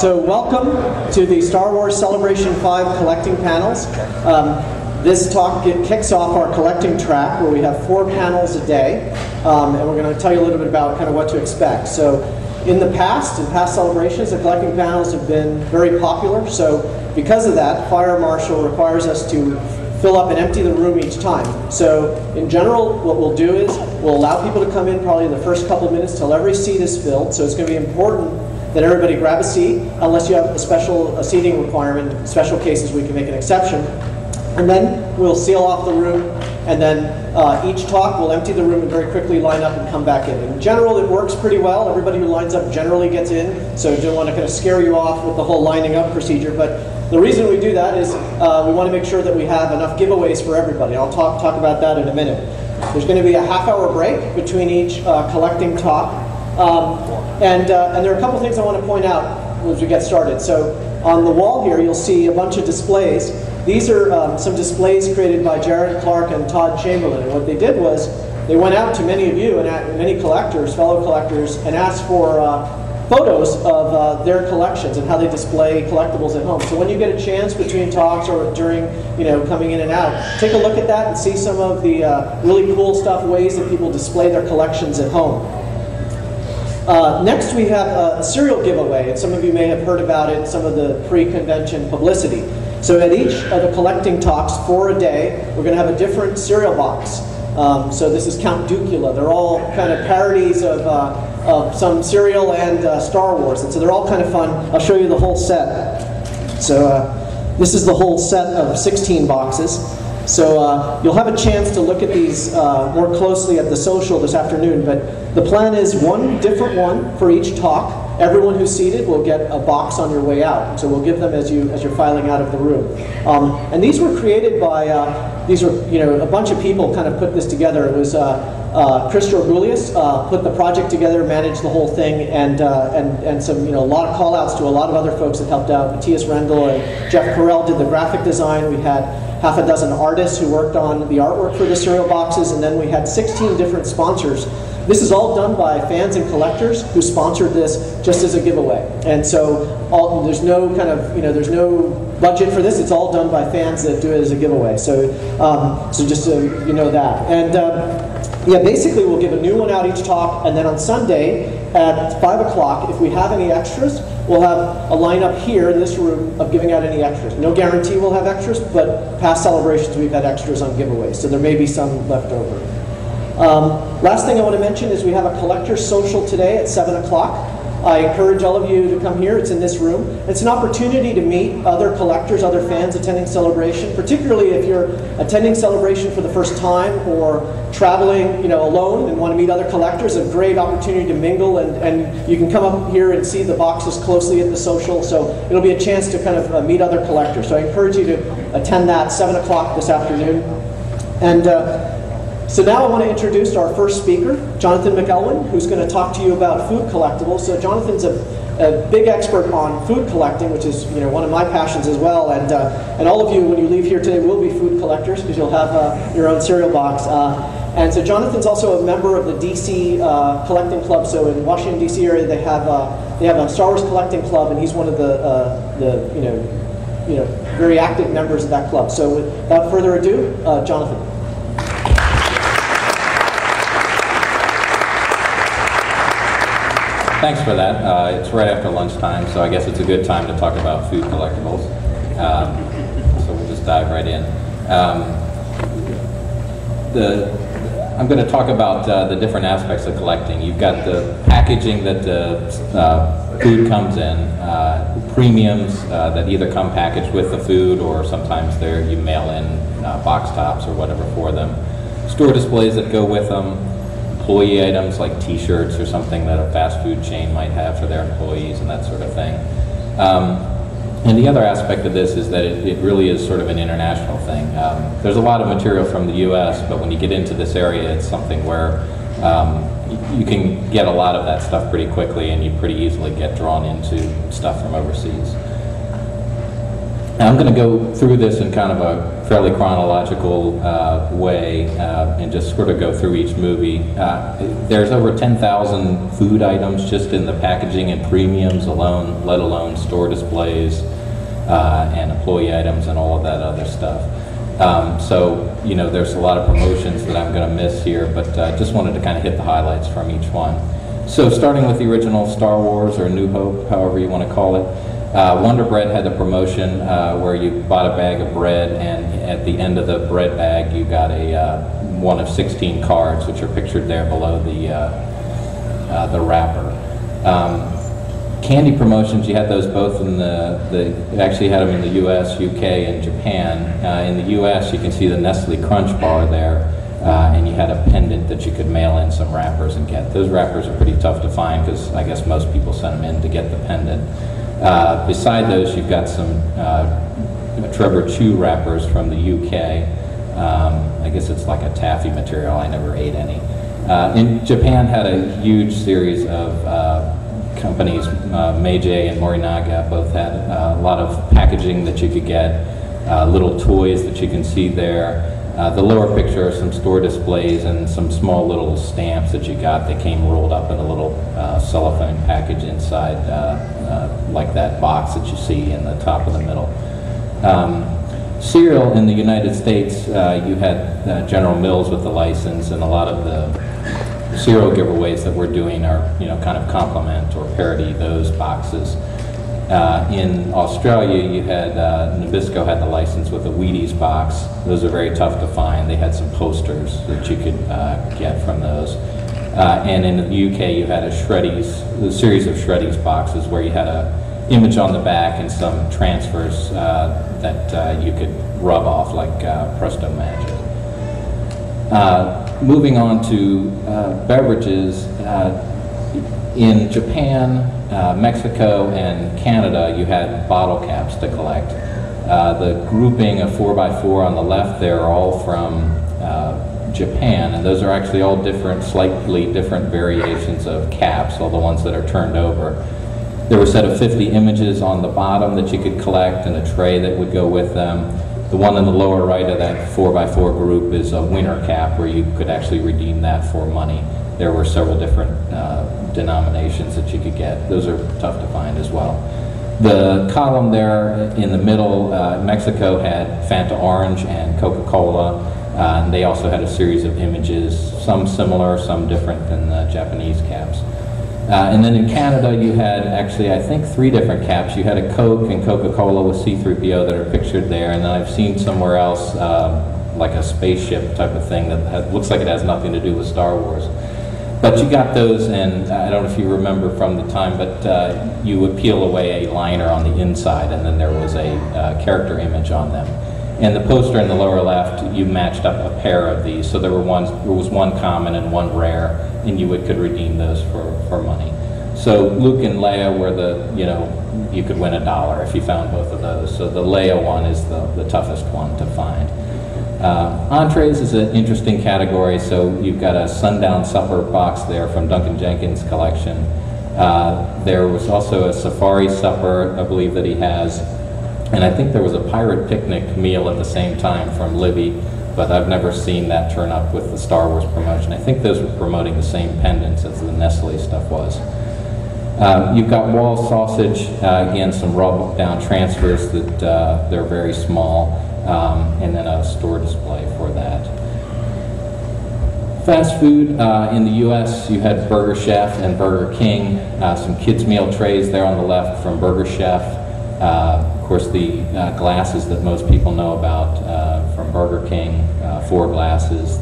So welcome to the Star Wars Celebration 5 collecting panels. This talk kicks off our collecting track where we have 4 panels a day, and we're going to tell you a little bit about kind of what to expect. So in the past, in past celebrations, the collecting panels have been very popular. So because of that, Fire Marshal requires us to fill up and empty the room each time. So in general, what we'll do is we'll allow people to come in probably the first couple of minutes till every seat is filled. So it's going to be important that everybody grab a seat, unless you have a special seating requirement. In special cases, we can make an exception. And then we'll seal off the room, and then each talk we'll empty the room and very quickly line up and come back in. In general, it works pretty well. Everybody who lines up generally gets in, so I don't want to kind of scare you off with the whole lining up procedure. But the reason we do that is we want to make sure that we have enough giveaways for everybody. I'll talk about that in a minute. There's going to be a half-hour break between each collecting talk. And there are a couple things I want to point out as we get started. So on the wall here, you'll see a bunch of displays. These are some displays created by Jared Clark and Todd Chamberlain. And what they did was they went out to many of you and many collectors, fellow collectors, and asked for photos of their collections and how they display collectibles at home. So when you get a chance between talks or during, coming in and out, take a look at that and see some of the really cool stuff, ways that people display their collections at home. Next we have a cereal giveaway, and some of you may have heard about it, some of the pre-convention publicity. So at each of the collecting talks for a day, we're going to have a different cereal box. So this is Count Ducula. They're all kind of parodies of some cereal and Star Wars, and so they're all kind of fun. I'll show you the whole set. So this is the whole set of 16 boxes. So you'll have a chance to look at these more closely at the social this afternoon, but the plan is one different one for each talk. Everyone who's seated will get a box on your way out. So we'll give them as you're filing out of the room. And these were created by, a bunch of people kind of put this together. It was Chris Jorgulius put the project together, managed the whole thing, and some, a lot of call outs to a lot of other folks that helped out. Matthias Rendell and Jeff Carell did the graphic design. We had half a dozen artists who worked on the artwork for the cereal boxes, and then we had 16 different sponsors. This is all done by fans and collectors who sponsored this just as a giveaway. And so there's no kind of, there's no budget for this. It's all done by fans that do it as a giveaway. So, so just so you know that. And yeah, basically we'll give a new one out each talk, and then on Sunday at 5 o'clock, if we have any extras, we'll have a lineup here in this room of giving out any extras. No guarantee we'll have extras, but past celebrations we've had extras on giveaways, so there may be some left over. Last thing I want to mention is we have a collector social today at 7 o'clock. I encourage all of you to come here. It's in this room. It's an opportunity to meet other collectors, other fans attending Celebration, particularly if you're attending Celebration for the first time or traveling alone and want to meet other collectors. A great opportunity to mingle, and you can come up here and see the boxes closely at the social, so it'll be a chance to kind of meet other collectors. So I encourage you to attend that 7 o'clock this afternoon. And so now I want to introduce our first speaker, Jonathan McElwain, who's going to talk to you about food collectibles. So Jonathan's a big expert on food collecting, which is one of my passions as well. And all of you, when you leave here today, will be food collectors because you'll have your own cereal box. And so Jonathan's also a member of the DC Collecting Club. So in Washington D.C. area, they have a Star Wars Collecting Club, and he's one of the very active members of that club. So without further ado, Jonathan. Thanks for that. It's right after lunchtime, so I guess it's a good time to talk about food collectibles. So we'll just dive right in. I'm going to talk about the different aspects of collecting. You've got the packaging that the food comes in, premiums that either come packaged with the food or sometimes you mail in box tops or whatever for them. Store displays that go with them. Employee items like t-shirts or something that a fast food chain might have for their employees and that sort of thing. And the other aspect of this is that it really is sort of an international thing. There's a lot of material from the US, but when you get into this area, it's something where you can get a lot of that stuff pretty quickly, and you pretty easily get drawn into stuff from overseas. And I'm going to go through this in kind of a fairly chronological way and just sort of go through each movie. There's over 10,000 food items just in the packaging and premiums alone, let alone store displays and employee items and all of that other stuff. So, you know, there's a lot of promotions that I'm going to miss here, but just wanted to kind of hit the highlights from each one. So starting with the original Star Wars, or New Hope, however you want to call it, Wonder Bread had a promotion where you bought a bag of bread, and at the end of the bread bag you got a one of 16 cards, which are pictured there below the wrapper. Candy promotions, you had those both in you actually had them in the US, UK, and Japan. In the US you can see the Nestle Crunch bar there, and you had a pendant that you could mail in some wrappers and get. Those wrappers are pretty tough to find because I guess most people send them in to get the pendant. Beside those, you've got some Trevor Chew wrappers from the UK. I guess it's like a taffy material. I never ate any. In Japan had a huge series of companies. Meiji and Morinaga both had a lot of packaging that you could get, little toys that you can see there. The lower picture are some store displays and some small little stamps that you got that came rolled up in a little cellophane package inside, like that box that you see in the top of the middle. Cereal in the United States, you had General Mills with the license, and a lot of the cereal giveaways that we're doing are, you know, kind of complement or parody those boxes. In Australia, you had Nabisco had the license with a Wheaties box. Those are very tough to find. They had some posters that you could get from those. And in the UK, you had a series of Shreddies boxes where you had a image on the back and some transfers that you could rub off like Presto Magic. Moving on to beverages, in Japan, Mexico, and Canada, you had bottle caps to collect. The grouping of 4x4 on the left there are all from Japan, and those are actually all different, slightly different variations of caps, all the ones that are turned over. There were a set of 50 images on the bottom that you could collect, and a tray that would go with them. The one in the lower right of that 4x4 group is a winner cap, where you could actually redeem that for money. There were several different denominations that you could get. Those are tough to find as well. The column there in the middle, Mexico had Fanta Orange and Coca-Cola, and they also had a series of images, some similar, some different than the Japanese caps. And then in Canada, you had actually, I think, 3 different caps. You had a Coke and Coca-Cola with C-3PO that are pictured there, and then I've seen somewhere else like a spaceship type of thing that looks like it has nothing to do with Star Wars. But you got those, and I don't know if you remember from the time, but you would peel away a liner on the inside, and then there was a character image on them. And the poster in the lower left, you matched up a pair of these, so there was one common and one rare, and you could redeem those for money. So Luke and Leia were you could win $1 if you found both of those. So the Leia one is the toughest one to find. Entrees is an interesting category, so you've got a Sundown Supper box there from Duncan Jenkins' collection. There was also a Safari Supper, I believe, that he has, and I think there was a Pirate Picnic meal at the same time from Libby, but I've never seen that turn up with the Star Wars promotion. I think those were promoting the same pendants as the Nestle stuff was. You've got wall sausage, again, some raw down transfers that they're very small. And then a store display for that. Fast food, in the US, you had Burger Chef and Burger King, some kids' meal trays there on the left from Burger Chef. Of course, the glasses that most people know about from Burger King, 4 glasses.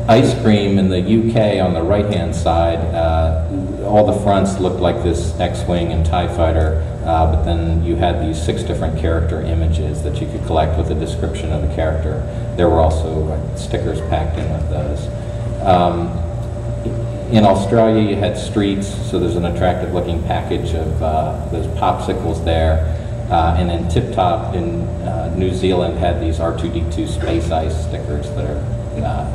Ice cream in the UK on the right-hand side, all the fronts looked like this X-Wing and TIE Fighter, but then you had these 6 different character images that you could collect with a description of the character. There were also stickers packed in with those. In Australia, you had Streets, so there's an attractive looking package of those popsicles there. And then Tip Top in New Zealand had these R2-D2 Space Ice stickers that are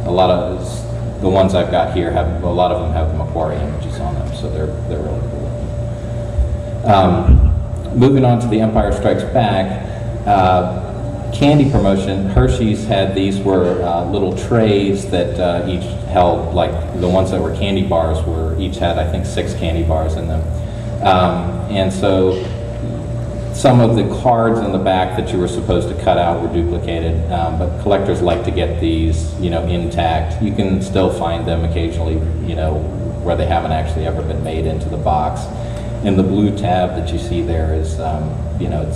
a lot of the ones I've got here have, a lot of them have the Macquarie images on them, so they're really cool. Moving on to the Empire Strikes Back, candy promotion, Hershey's had these were little trays that each held, like the ones that were candy bars each had, I think, 6 candy bars in them. And so some of the cards in the back that you were supposed to cut out were duplicated, but collectors like to get these, intact. You can still find them occasionally, where they haven't actually ever been made into the box. And the blue tab that you see there is,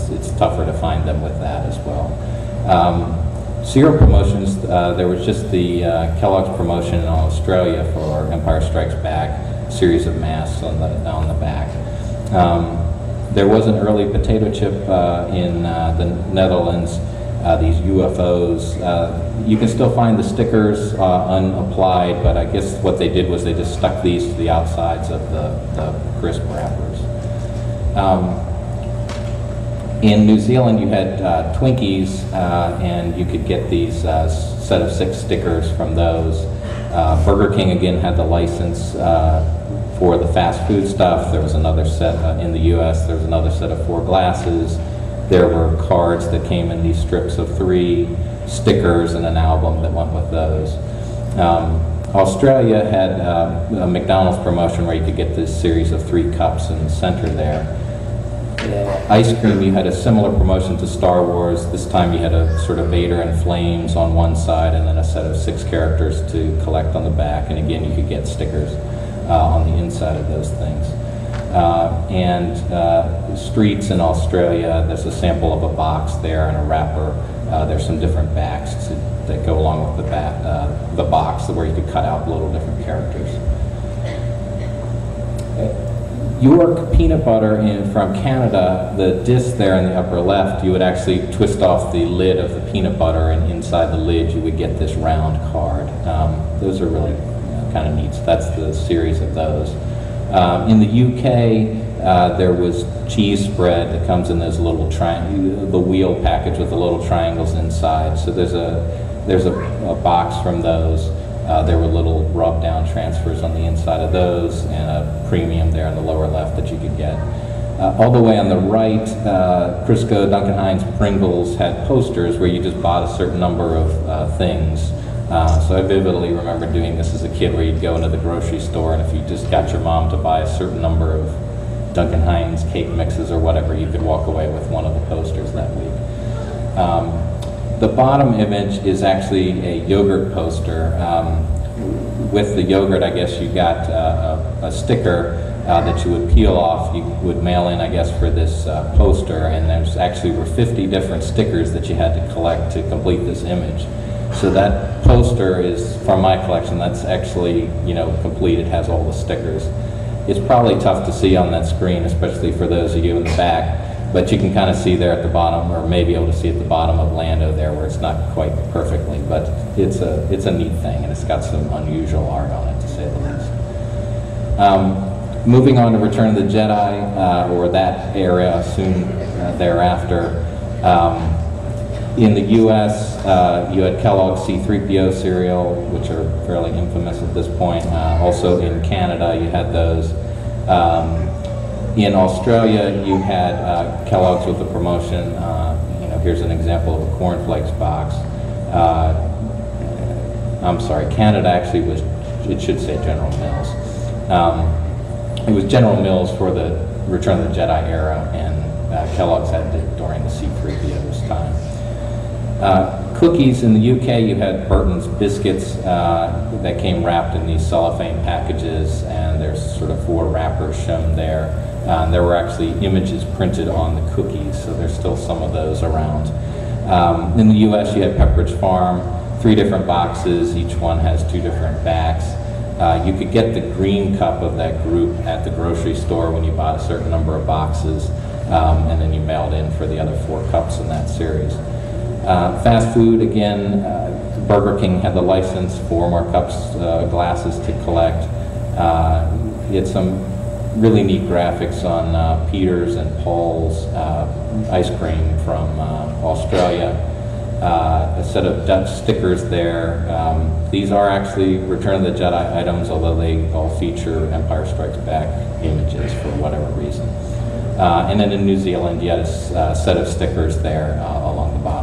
it's tougher to find them with that as well. Cereal promotions, there was just the Kellogg's promotion in Australia for Empire Strikes Back, series of masks on the back. There was an early potato chip in the Netherlands, these UFOs. You can still find the stickers unapplied, but I guess what they did was they just stuck these to the outsides of the crisp wrappers. In New Zealand, you had Twinkies, and you could get these set of 6 stickers from those. Burger King, again, had the license for the fast food stuff. There was another set in the US, there was another set of 4 glasses. There were cards that came in these strips of 3, stickers, and an album that went with those. Australia had a McDonald's promotion where you could get this series of 3 cups in the center there. Ice cream, you had a similar promotion to Star Wars. This time you had a sort of Vader and flames on one side and then a set of 6 characters to collect on the back. And again, you could get stickers on the inside of those things. Streets in Australia, there's a sample of a box there and a wrapper. There's some different backs that go along with the box where you could cut out little different characters. York peanut butter from Canada, the disc there in the upper left, you would actually twist off the lid of the peanut butter, and inside the lid you would get this round card. Those are really kind of neat. So that's the series of those. In the UK, there was cheese spread that comes in those little the wheel package with the little triangles inside. So there's a box from those. There were little rub-down transfers on the inside of those, and a premium there in the lower left that you could get. All the way on the right, Crisco, Duncan Hines, Pringles had posters where you just bought a certain number of things. So I vividly remember doing this as a kid, where you'd go into the grocery store, and if you just got your mom to buy a certain number of Duncan Hines cake mixes or whatever, you could walk away with one of the posters that week. The bottom image is actually a yogurt poster. With the yogurt, I guess you got a sticker that you would peel off. You would mail in, I guess, for this poster, and there's actually were 50 different stickers that you had to collect to complete this image. So that poster is from my collection. That's actually, complete. It has all the stickers. It's probably tough to see on that screen, especially for those of you in the back. But you can kind of see there at the bottom, or maybe able to see at the bottom of Lando there, where it's not quite perfectly, but it's a neat thing, and it's got some unusual art on it, to say the least. Moving on to Return of the Jedi, or that era soon thereafter. In the U.S., you had Kellogg's C-3PO cereal, which are fairly infamous at this point. Also in Canada, you had those. In Australia, you had Kellogg's with a promotion. Here's an example of a cornflakes box. I'm sorry, Canada actually was, it should say General Mills. It was General Mills for the Return of the Jedi era, and Kellogg's had it during the C-3PO's time. Cookies in the UK, you had Burton's biscuits that came wrapped in these cellophane packages, and there's sort of 4 wrappers shown there. There were actually images printed on the cookies, so there's still some of those around. In the US, you had Pepperidge Farm, 3 different boxes, each one has 2 different backs. You could get the green cup of that group at the grocery store when you bought a certain number of boxes, and then you mailed in for the other 4 cups in that series. Fast food, again, Burger King had the license, 4 more cups, glasses to collect. You had some really neat graphics on Peter's and Paul's ice cream from Australia. A set of Dutch stickers there. These are actually Return of the Jedi items, although they all feature Empire Strikes Back images for whatever reason. And then in New Zealand, you had a set of stickers there along the bottom.